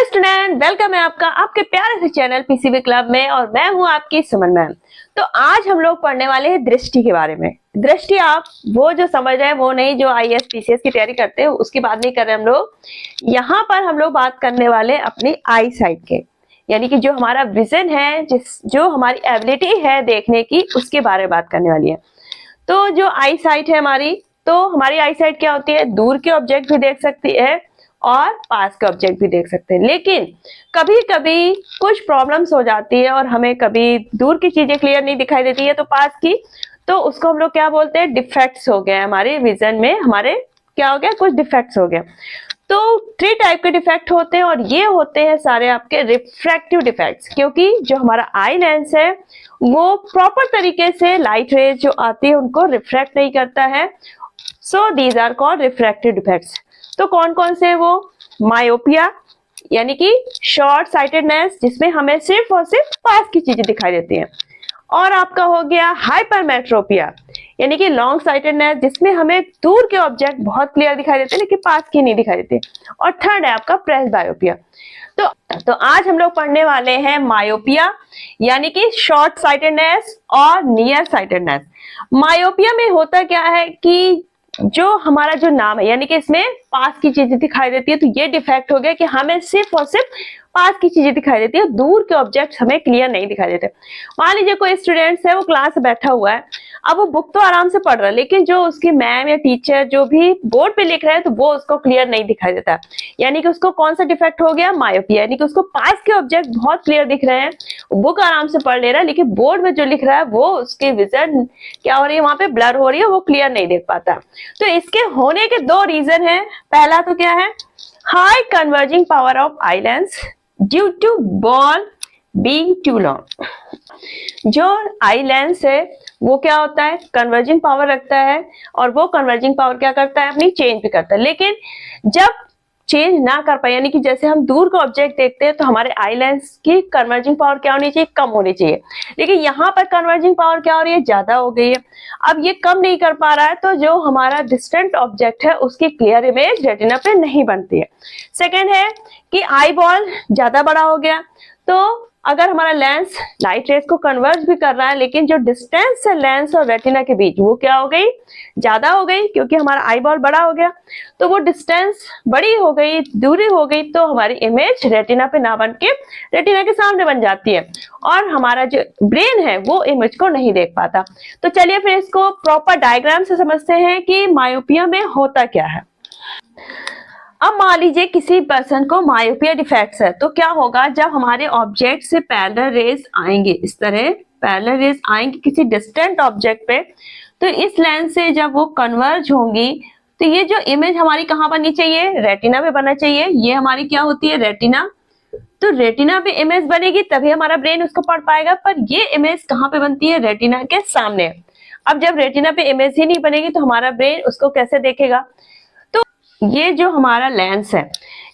Student, welcome है आपका आपके प्यारे से चैनल पीसीबी क्लब में और मैं हूं आपकी सुमन मैम। तो आज हम लोग पढ़ने वाले हैं दृष्टि के बारे में। दृष्टि आप वो जो समझ रहे हैं वो नहीं, जो आईएएस पीसीएस की तैयारी करते हैं उसकी बात नहीं कर रहे हम लोग। यहाँ पर हम लोग बात करने वाले अपनी आई साइट के, यानी कि जो हमारा विजन है, जो हमारी एबिलिटी है देखने की, उसके बारे में बात करने वाली है। तो जो आई साइट है हमारी, तो हमारी आई साइट क्या होती है? दूर के ऑब्जेक्ट भी देख सकती है और पास के ऑब्जेक्ट भी देख सकते हैं। लेकिन कभी कभी कुछ प्रॉब्लम्स हो जाती है और हमें कभी दूर की चीजें क्लियर नहीं दिखाई देती है तो पास की, तो उसको हम लोग क्या बोलते हैं? डिफेक्ट्स हो गए हमारे विजन में, हमारे क्या हो गया? कुछ डिफेक्ट्स हो गए। तो 3 टाइप के डिफेक्ट होते हैं और ये होते हैं सारे आपके रिफ्रैक्टिव डिफेक्ट्स, क्योंकि जो हमारा आई लेंस है वो प्रॉपर तरीके से लाइट रेज जो आती है उनको रिफ्रैक्ट नहीं करता है। So these are called refractive defects. तो कौन कौन से? वो मायोपिया यानी कि शॉर्ट साइटेडनेस, जिसमें हमें सिर्फ और सिर्फ पास की चीजें दिखाई देती हैं। और आपका हो गया हाइपरमेट्रोपिया यानी कि लॉन्ग साइटेडनेस, जिसमें हमें दूर के ऑब्जेक्ट बहुत क्लियर दिखाई देते हैं लेकिन पास की नहीं दिखाई देते। और थर्ड है आपका प्रेसबायोपिया। तो आज हम लोग पढ़ने वाले हैं मायोपिया यानी कि शॉर्ट साइटेडनेस और नियर साइटेडनेस। मायोपिया में होता क्या है कि जो हमारा जो नाम है, यानी कि इसमें पास की चीजें दिखाई देती है, तो ये डिफेक्ट हो गया कि हमें सिर्फ और सिर्फ पास की चीजें दिखाई देती है, दूर के ऑब्जेक्ट्स हमें क्लियर नहीं दिखाई देते। मान लीजिए कोई स्टूडेंट्स है, वो क्लास में बैठा हुआ है, अब वो बुक तो आराम से पढ़ रहा है, लेकिन जो उसकी मैम या टीचर जो भी बोर्ड पे लिख रहे हैं तो वो उसको क्लियर नहीं दिखाई देता। यानी कि उसको कौन सा डिफेक्ट हो गया? मायोपिया। यानी कि उसको पास के ऑब्जेक्ट बहुत क्लियर दिख रहे हैं, बुक आराम से पढ़ ले रहा है, लेकिन बोर्ड में जो लिख रहा है वो उसकी विजन क्या हो रही है, वहां पे ब्लर हो रही है, वो क्लियर नहीं देख पाता। तो इसके होने के 2 रीजन है। पहला तो क्या है? High converging power of eye lens due to ball being too long. जो आई लेंस है वो क्या होता है? कन्वर्जिंग पावर रखता है, और वो कन्वर्जिंग पावर क्या करता है? अपनी चेंज भी करता है। लेकिन जब चेंज ना कर पाए, यानी कि जैसे हम दूर का ऑब्जेक्ट देखते हैं तो हमारे आई लेंस की कन्वर्जिंग पावर क्या होनी चाहिए? कम होनी चाहिए। लेकिन यहाँ पर कन्वर्जिंग पावर क्या हो रही है? ज्यादा हो गई है। अब ये कम नहीं कर पा रहा है, तो जो हमारा डिस्टेंट ऑब्जेक्ट है उसकी क्लियर इमेज रेटिना पे नहीं बनती है। सेकेंड है कि आई बॉल ज्यादा बड़ा हो गया, तो अगर हमारा लेंस लाइट रेज को कन्वर्ज भी कर रहा है, लेकिन जो डिस्टेंस है लेंस और रेटिना के बीच वो क्या हो गई? ज्यादा हो गई, क्योंकि हमारा आई बॉल बड़ा हो गया। तो वो डिस्टेंस बड़ी हो गई, दूरी हो गई, तो हमारी इमेज रेटिना पे ना बन के रेटिना के सामने बन जाती है, और हमारा जो ब्रेन है वो इमेज को नहीं देख पाता। तो चलिए फिर इसको प्रॉपर डायग्राम से समझते हैं कि मायोपिया में होता क्या है। अब मान लीजिए किसी पर्सन को मायोपिया डिफेक्ट्स है, तो क्या होगा? जब हमारे ऑब्जेक्ट से पैरेलल रेज आएंगे, इस तरह पैरेलल रेज आएंगे किसी डिस्टेंट ऑब्जेक्ट पे, तो इस लेंस से जब वो कन्वर्ज होंगी तो ये जो इमेज हमारी कहाँ बननी चाहिए? रेटिना पे बनना चाहिए। ये हमारी क्या होती है? रेटिना। तो रेटिना पे इमेज बनेगी तभी हमारा ब्रेन उसको पढ़ पाएगा, पर ये इमेज कहाँ पे बनती है? रेटिना के सामने। अब जब रेटिना पे इमेज ही नहीं बनेगी तो हमारा ब्रेन उसको कैसे देखेगा? ये जो हमारा लेंस है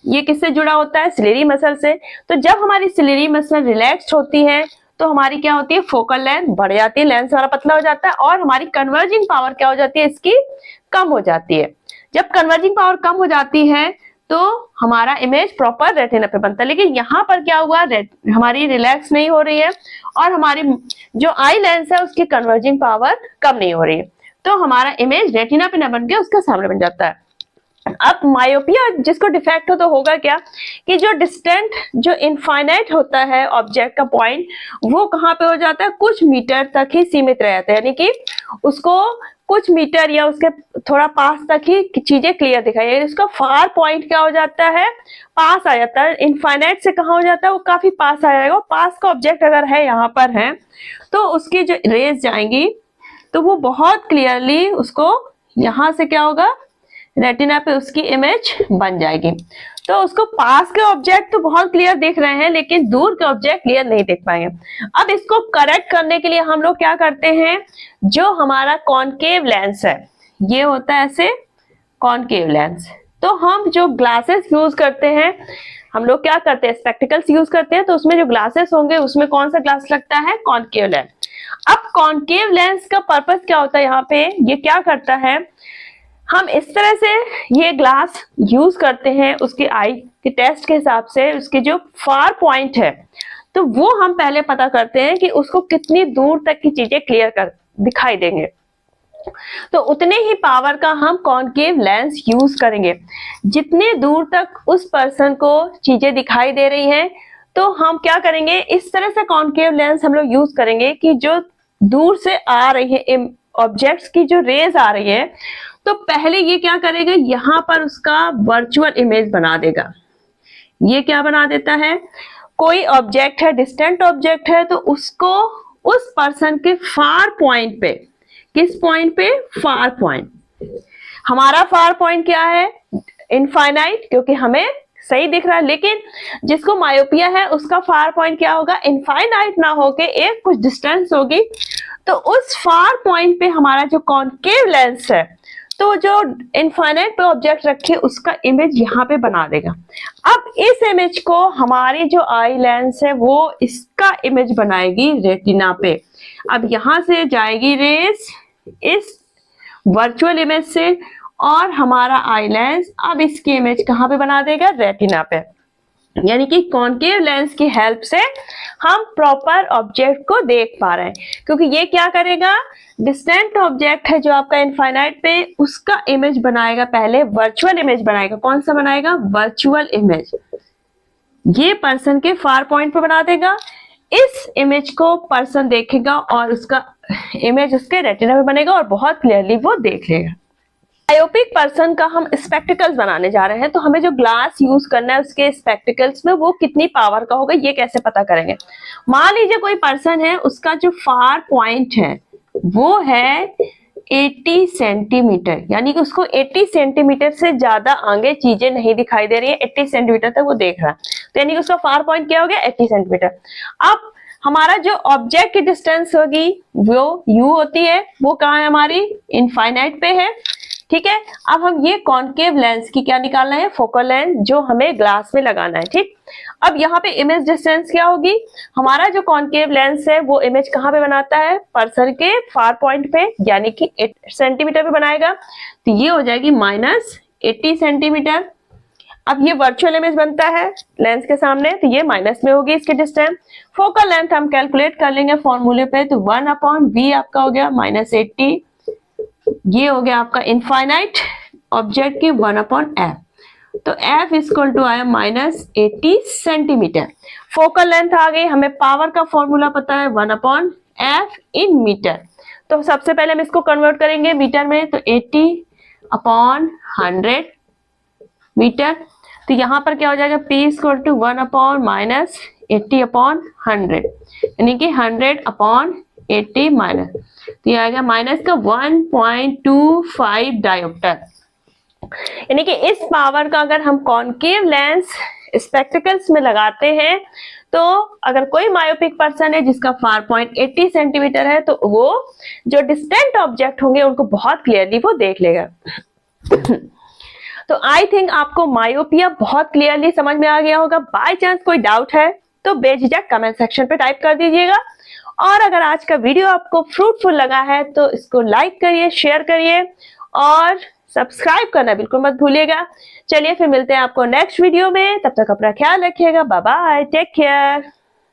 ये किससे जुड़ा होता है? सिलेरी मसल से। तो जब हमारी सिलेरी मसल रिलैक्स्ड होती है तो हमारी क्या होती है? फोकल लेंथ बढ़ जाती है, लेंस हमारा पतला हो जाता है, और हमारी कन्वर्जिंग पावर क्या हो जाती है? इसकी कम हो जाती है। जब कन्वर्जिंग पावर कम हो जाती है तो हमारा इमेज प्रॉपर रेटिना पे बनता है। लेकिन यहाँ पर क्या हुआ? हमारी रिलैक्स नहीं हो रही है और हमारी जो आई लेंस है उसकी कन्वर्जिंग पावर कम नहीं हो रही है, तो हमारा इमेज रेटिना पे न बन के उसके सामने बन जाता है। अब मायोपिया जिसको डिफेक्ट हो तो होगा क्या कि जो डिस्टेंट, जो इनफाइनाइट होता है ऑब्जेक्ट का पॉइंट, वो कहाँ पे हो जाता है? कुछ मीटर तक ही सीमित रह जाता है। यानी कि उसको कुछ मीटर या उसके थोड़ा पास तक ही चीजें क्लियर दिखाई, उसका फार पॉइंट क्या हो जाता है? पास आ जाता है। इनफाइनाइट से कहाँ हो जाता है? वो काफी पास आ जाएगा। पास का ऑब्जेक्ट अगर है यहाँ पर है तो उसकी जो रेज जाएंगी तो वो बहुत क्लियरली उसको यहाँ से क्या होगा? रेटिना पे उसकी इमेज बन जाएगी। तो उसको पास के ऑब्जेक्ट तो बहुत क्लियर दिख रहे हैं, लेकिन दूर के ऑब्जेक्ट क्लियर नहीं देख पाएंगे। अब इसको करेक्ट करने के लिए हम लोग क्या करते हैं? जो हमारा कॉनकेव लेंस है, ये होता है ऐसे कॉनकेव लेंस, तो हम जो ग्लासेस यूज करते हैं, हम लोग क्या करते हैं? स्पेक्टिकल्स यूज करते हैं, तो उसमें जो ग्लासेस होंगे उसमें कौन सा ग्लास लगता है? Concave lens. अब कॉनकेव लेंस का पर्पस क्या होता है? यहाँ पे ये क्या करता है? हम इस तरह से ये ग्लास यूज करते हैं उसकी आई के टेस्ट के हिसाब से। उसके जो फार पॉइंट है तो वो हम पहले पता करते हैं कि उसको कितनी दूर तक की चीजें क्लियर कर दिखाई देंगे, तो उतने ही पावर का हम कॉनकेव लेंस यूज करेंगे। जितने दूर तक उस पर्सन को चीजें दिखाई दे रही हैं तो हम क्या करेंगे, इस तरह से कॉनकेव लेंस हम लोग यूज करेंगे कि जो दूर से आ रही है ऑब्जेक्ट्स की जो रेज आ रही है तो पहले ये क्या करेगा, यहाँ पर उसका वर्चुअल इमेज बना देगा। ये क्या बना देता है, कोई ऑब्जेक्ट है, डिस्टेंट ऑब्जेक्ट है, तो उसको उस पर्सन के फार पॉइंट पे, किस पॉइंट पे, फार पॉइंट। हमारा फार पॉइंट क्या है, इनफाइनाइट, क्योंकि हमें सही दिख रहा है। लेकिन जिसको मायोपिया है उसका फार पॉइंट क्या होगा, इनफाइनाइट ना होके एक कुछ डिस्टेंस होगी। तो उस फार पॉइंट पे हमारा जो कॉनकेव लेंस है तो जो इनफाइनाइट पे ऑब्जेक्ट रखे उसका इमेज यहाँ पे बना देगा। अब इस इमेज को हमारी जो आई लेंस है वो इसका इमेज बनाएगी रेटिना पे। अब यहाँ से जाएगी रेस इस वर्चुअल इमेज से और हमारा आई लेंस अब इसकी इमेज कहाँ पे बना देगा, रेटिना पे। यानी कि कॉनकेव लेंस की हेल्प से हम प्रॉपर ऑब्जेक्ट को देख पा रहे हैं, क्योंकि ये क्या करेगा, डिस्टेंट ऑब्जेक्ट है जो आपका इनफाइनाइट पे, उसका इमेज बनाएगा, पहले वर्चुअल इमेज बनाएगा। कौन सा बनाएगा, वर्चुअल इमेज। ये पर्सन के फार पॉइंट पे बना देगा। इस इमेज को पर्सन देखेगा और उसका इमेज उसके रेटिना पे बनेगा और बहुत क्लियरली वो देख लेगा। मायोपिक पर्सन का हम स्पेक्टिकल्स बनाने जा रहे हैं, तो हमें जो ग्लास यूज करना है उसके स्पेक्टिकल्स में वो कितनी पावर का होगा ये कैसे पता करेंगे। मान लीजिए कोई पर्सन है, उसका जो फार पॉइंट है वो है 80 सेंटीमीटर, यानी कि उसको 80 सेंटीमीटर से ज्यादा आगे चीजें नहीं दिखाई दे रही है, 80 सेंटीमीटर तक वो देख रहा है, तो यानी कि उसका फार पॉइंट क्या हो गया, 80 सेंटीमीटर। अब हमारा जो ऑब्जेक्ट की डिस्टेंस होगी वो u होती है, वो कहाँ है, हमारी इनफाइनाइट पे है, ठीक है। अब हम ये कॉनकेव लेंस की क्या निकालना है, फोकल लेंथ, जो हमें ग्लास में लगाना है, ठीक। अब यहाँ पे इमेज डिस्टेंस क्या होगी, हमारा जो कॉनकेव लेंस है वो इमेज कहाँ पे बनाता है, पर्सन के फार पॉइंट पे, यानी कि 8 सेंटीमीटर पे बनाएगा, तो ये हो जाएगी -80 सेंटीमीटर। अब ये वर्चुअल इमेज बनता है लेंस के सामने, तो ये माइनस में होगी इसकी डिस्टेंस। फोकल लेंथ हम कैलकुलेट कर लेंगे फॉर्मूले पे, तो 1/v आपका हो गया -80, ये हो गया आपका इनफाइनाइट ऑब्जेक्ट की 1/f, तो f इक्वल टू आया -80 सेंटीमीटर। फोकल लेंथ आ गई, हमें पावर का फॉर्मूला पता है 1/f इन मीटर, तो सबसे पहले हम इसको कन्वर्ट करेंगे मीटर में, तो 80/100 मीटर। तो यहाँ पर क्या हो जाएगा, p इक्वल टू 1/-80/100, यानी कि 100/80 माइनस, तो ये आएगा माइनस का 1.25 डायोप्टर। यानी कि इस पावर का अगर हम कॉनकेव लेंस स्पेक्टिकल्स में लगाते हैं तो अगर कोई मायोपिक पर्सन है जिसका फार पॉइंट 80 सेंटीमीटर है तो वो जो डिस्टेंट ऑब्जेक्ट होंगे उनको बहुत क्लियरली वो देख लेगा। तो आई थिंक आपको मायोपिया बहुत क्लियरली समझ में आ गया होगा। बाय चांस कोई डाउट है तो बेझिझक कमेंट सेक्शन पे टाइप कर दीजिएगा, और अगर आज का वीडियो आपको फ्रूटफुल लगा है तो इसको लाइक करिए, शेयर करिए और सब्सक्राइब करना बिल्कुल मत भूलिएगा। चलिए फिर मिलते हैं आपको नेक्स्ट वीडियो में, तब तक अपना ख्याल रखिएगा, बाय बाय, टेक केयर।